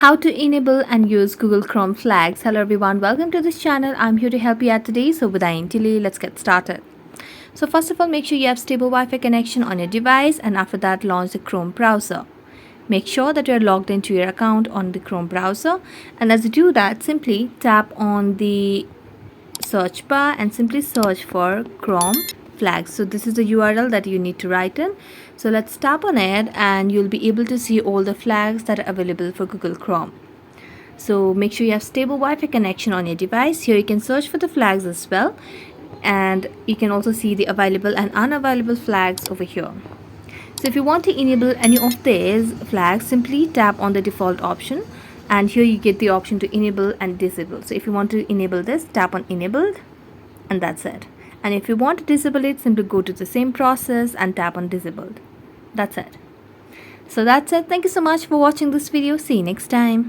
How to enable and use Google Chrome flags. Hello everyone, welcome to this channel. I'm here to help you out today. So without any delay, let's get started. So first of all, make sure you have stable Wi-Fi connection on your device, and after that launch the Chrome browser. Make sure that you're logged into your account on the Chrome browser, and as you do that, simply tap on the search bar and simply search for Chrome flags. So this is the URL that you need to write in. So let's tap on it and you'll be able to see all the flags that are available for Google Chrome. So make sure you have stable Wi-Fi connection on your device. Here you can search for the flags as well, and you can also see the available and unavailable flags over here. So if you want to enable any of these flags, simply tap on the default option, and here you get the option to enable and disable. So if you want to enable this, tap on enabled, and that's it. And if you want to disable it, simply go to the same process and tap on disabled. That's it. So that's it. Thank you so much for watching this video. See you next time.